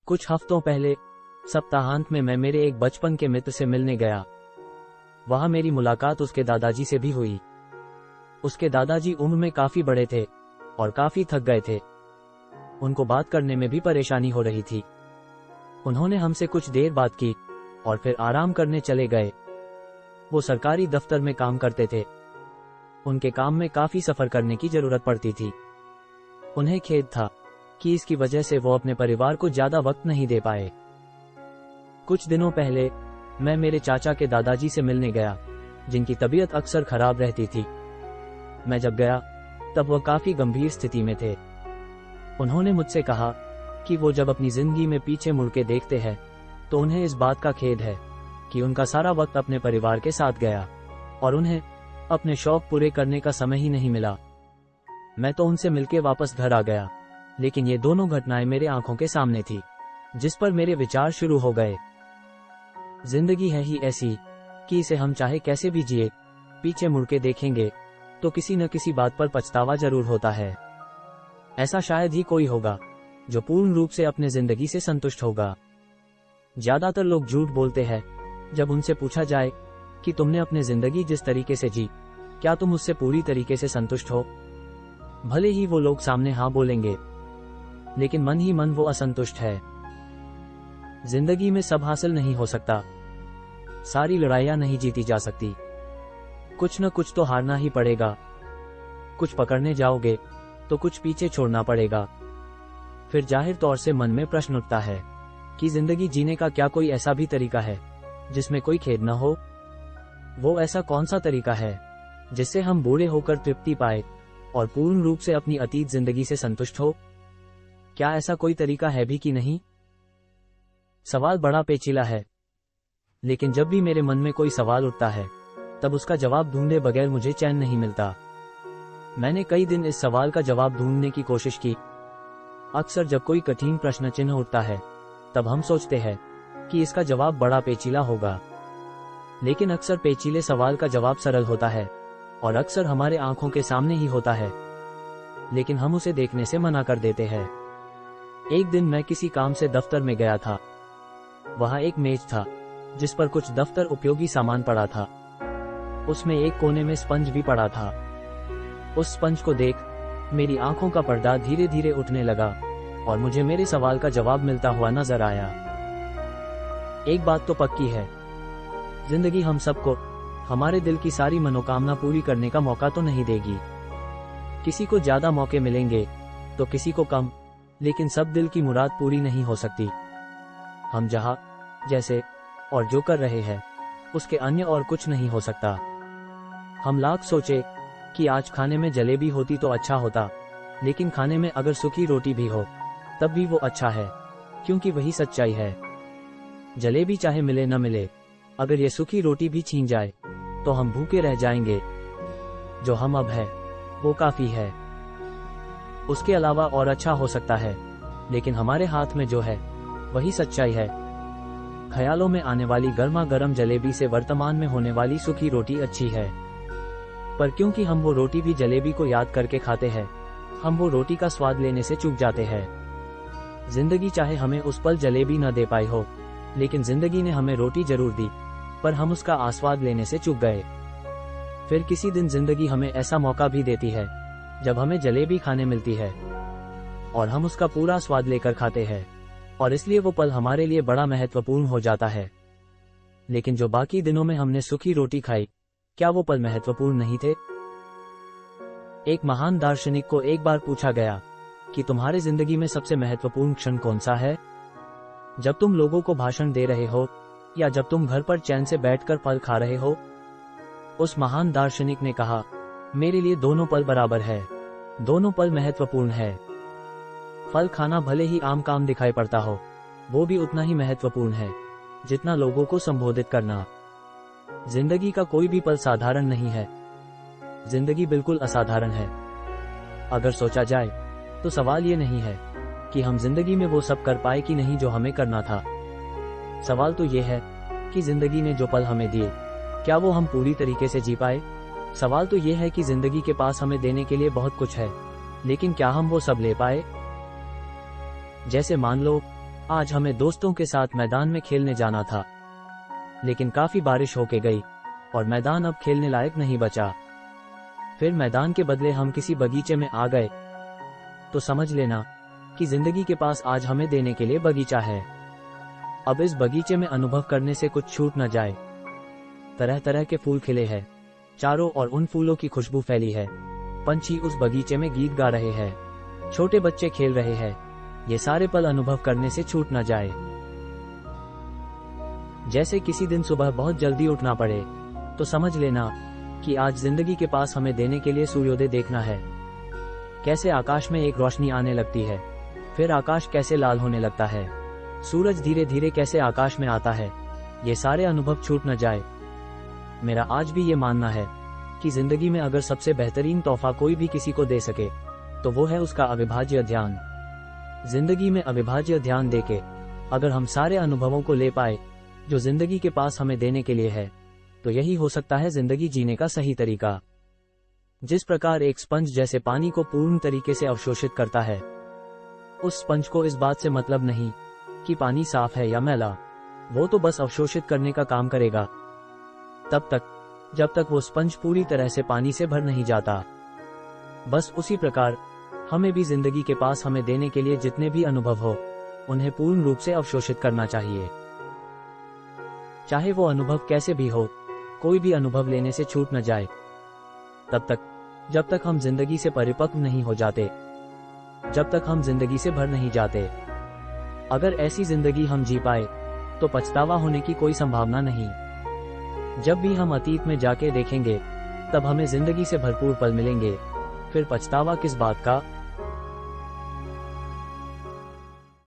कुछ हफ्तों पहले सप्ताहांत में मैं मेरे एक बचपन के मित्र से मिलने गया। वहां मेरी मुलाकात उसके दादाजी से भी हुई। उसके दादाजी उम्र में काफी बड़े थे और काफी थक गए थे। उनको बात करने में भी परेशानी हो रही थी। उन्होंने हमसे कुछ देर बात की और फिर आराम करने चले गए। वो सरकारी दफ्तर में काम करते थे। उनके काम में काफी सफर करने की जरूरत पड़ती थी। उन्हें खेद था कि इसकी वजह से वो अपने परिवार को ज्यादा वक्त नहीं दे पाए। कुछ दिनों पहले मैं मेरे चाचा के दादाजी से मिलने गया, जिनकी तबीयत अक्सर खराब रहती थी। मैं जब गया तब वह काफी गंभीर स्थिति में थे। उन्होंने मुझसे कहा कि वो जब अपनी जिंदगी में पीछे मुड़ के देखते हैं तो उन्हें इस बात का खेद है कि उनका सारा वक्त अपने परिवार के साथ गया और उन्हें अपने शौक पूरे करने का समय ही नहीं मिला। मैं तो उनसे मिलके वापस घर आ गया, लेकिन ये दोनों घटनाएं मेरे आंखों के सामने थी, जिस पर मेरे विचार शुरू हो गए। जिंदगी है ही ऐसी कि इसे हम चाहे कैसे भी जिए, पीछे मुड़ के देखेंगे तो किसी न किसी बात पर पछतावा जरूर होता है। ऐसा शायद ही कोई होगा जो पूर्ण रूप से अपने जिंदगी से संतुष्ट होगा। ज्यादातर लोग झूठ बोलते हैं जब उनसे पूछा जाए कि तुमने अपनी जिंदगी जिस तरीके से जी, क्या तुम उससे पूरी तरीके से संतुष्ट हो। भले ही वो लोग सामने हाँ बोलेंगे, लेकिन मन ही मन वो असंतुष्ट है। जिंदगी में सब हासिल नहीं हो सकता, सारी लड़ाइयां नहीं जीती जा सकती। कुछ न कुछ तो हारना ही पड़ेगा। कुछ पकड़ने जाओगे तो कुछ पीछे छोड़ना पड़ेगा। फिर जाहिर तौर से मन में प्रश्न उठता है कि जिंदगी जीने का क्या कोई ऐसा भी तरीका है जिसमें कोई खेद न हो। वो ऐसा कौन सा तरीका है जिससे हम बूढ़े होकर तृप्ति पाए और पूर्ण रूप से अपनी अतीत जिंदगी से संतुष्ट हो। क्या ऐसा कोई तरीका है भी कि नहीं? सवाल बड़ा पेचीदा है, लेकिन जब भी मेरे मन में कोई सवाल उठता है तब उसका जवाब ढूंढे बगैर मुझे चैन नहीं मिलता। मैंने कई दिन इस सवाल का जवाब ढूंढने की कोशिश की। अक्सर जब कोई कठिन प्रश्न चिन्ह उठता है तब हम सोचते हैं कि इसका जवाब बड़ा पेचीदा होगा, लेकिन अक्सर पेचीले सवाल का जवाब सरल होता है और अक्सर हमारे आंखों के सामने ही होता है, लेकिन हम उसे देखने से मना कर देते हैं। एक दिन मैं किसी काम से दफ्तर में गया था। वहां एक मेज था जिस पर कुछ दफ्तर उपयोगी सामान पड़ा था। उसमें एक कोने में स्पंज भी पड़ा था। उस स्पंज को देख मेरी आंखों का पर्दा धीरे धीरे उठने लगा और मुझे मेरे सवाल का जवाब मिलता हुआ नजर आया। एक बात तो पक्की है, जिंदगी हम सबको हमारे दिल की सारी मनोकामना पूरी करने का मौका तो नहीं देगी। किसी को ज्यादा मौके मिलेंगे तो किसी को कम, लेकिन सब दिल की मुराद पूरी नहीं हो सकती। हम जहां, जैसे और जो कर रहे हैं उसके अन्य और कुछ नहीं हो सकता। हम लाख सोचे कि आज खाने में जलेबी होती तो अच्छा होता, लेकिन खाने में अगर सूखी रोटी भी हो तब भी वो अच्छा है, क्योंकि वही सच्चाई है। जलेबी चाहे मिले न मिले, अगर ये सूखी रोटी भी छीन जाए तो हम भूखे रह जाएंगे। जो हम अब है वो काफी है। उसके अलावा और अच्छा हो सकता है, लेकिन हमारे हाथ में जो है वही सच्चाई है। ख्यालों में आने वाली गर्मा गर्म जलेबी से वर्तमान में होने वाली सूखी रोटी अच्छी है, पर क्योंकि हम वो रोटी भी जलेबी को याद करके खाते हैं, हम वो रोटी का स्वाद लेने से चूक जाते हैं। जिंदगी चाहे हमें उस पल जलेबी न दे पाई हो, लेकिन जिंदगी ने हमें रोटी जरूर दी, पर हम उसका आस्वाद लेने से चूक गए। फिर किसी दिन जिंदगी हमें ऐसा मौका भी देती है जब हमें जलेबी खाने मिलती है और हम उसका पूरा स्वाद लेकर खाते हैं, और इसलिए वो पल हमारे लिए बड़ा महत्वपूर्ण हो जाता है। लेकिन जो बाकी दिनों में हमने सूखी रोटी खाई, क्या वो पल महत्वपूर्ण नहीं थे? एक महान दार्शनिक को एक बार पूछा गया कि तुम्हारे जिंदगी में सबसे महत्वपूर्ण क्षण कौन सा है? जब तुम लोगों को भाषण दे रहे हो या जब तुम घर पर चैन से बैठकर फल खा रहे हो? उस महान दार्शनिक ने कहा, मेरे लिए दोनों पल बराबर है, दोनों पल महत्वपूर्ण है। फल खाना भले ही आम काम दिखाई पड़ता हो, वो भी उतना ही महत्वपूर्ण है जितना लोगों को संबोधित करना। जिंदगी का कोई भी पल साधारण नहीं है। जिंदगी बिल्कुल असाधारण है। अगर सोचा जाए तो सवाल ये नहीं है कि हम जिंदगी में वो सब कर पाए कि नहीं जो हमें करना था। सवाल तो ये है कि जिंदगी ने जो पल हमें दिए, क्या वो हम पूरी तरीके से जी पाए? सवाल तो ये है कि जिंदगी के पास हमें देने के लिए बहुत कुछ है, लेकिन क्या हम वो सब ले पाए? जैसे मान लो आज हमें दोस्तों के साथ मैदान में खेलने जाना था, लेकिन काफी बारिश होके गई और मैदान अब खेलने लायक नहीं बचा। फिर मैदान के बदले हम किसी बगीचे में आ गए। तो समझ लेना कि जिंदगी के पास आज हमें देने के लिए बगीचा है। अब इस बगीचे में अनुभव करने से कुछ छूट न जाए। तरह तरह के फूल खिले हैं चारों और उन फूलों की खुशबू फैली है। पंछी उस बगीचे में गीत गा रहे हैं, छोटे बच्चे खेल रहे हैं। ये सारे पल अनुभव करने से छूट न जाए। जैसे किसी दिन सुबह बहुत जल्दी उठना पड़े, तो समझ लेना कि आज जिंदगी के पास हमें देने के लिए सूर्योदय देखना है। कैसे आकाश में एक रोशनी आने लगती है, फिर आकाश कैसे लाल होने लगता है, सूरज धीरे धीरे कैसे आकाश में आता है। ये सारे अनुभव छूट न जाए। मेरा आज भी ये मानना है कि जिंदगी में अगर सबसे बेहतरीन तोहफा कोई भी किसी को दे सके, तो वो है उसका अविभाज्य ध्यान। जिंदगी में अविभाज्य ध्यान देके अगर हम सारे अनुभवों को ले पाए जो जिंदगी के पास हमें देने के लिए है, तो यही हो सकता है जिंदगी जीने का सही तरीका। जिस प्रकार एक स्पंज जैसे पानी को पूर्ण तरीके से अवशोषित करता है, उस स्पंज को इस बात से मतलब नहीं कि पानी साफ है या मैला, वो तो बस अवशोषित करने का काम करेगा तब तक जब तक वो स्पंज पूरी तरह से पानी से भर नहीं जाता। बस उसी प्रकार हमें भी जिंदगी के पास हमें देने के लिए जितने भी अनुभव हो, उन्हें पूर्ण रूप से अवशोषित करना चाहिए। चाहे वो अनुभव कैसे भी हो, कोई भी अनुभव लेने से छूट न जाए तब तक जब तक हम जिंदगी से परिपक्व नहीं हो जाते, जब तक हम जिंदगी से भर नहीं जाते। अगर ऐसी जिंदगी हम जी पाए तो पछतावा होने की कोई संभावना नहीं। जब भी हम अतीत में जाके देखेंगे, तब हमें जिंदगी से भरपूर पल मिलेंगे। फिर पछतावा किस बात का।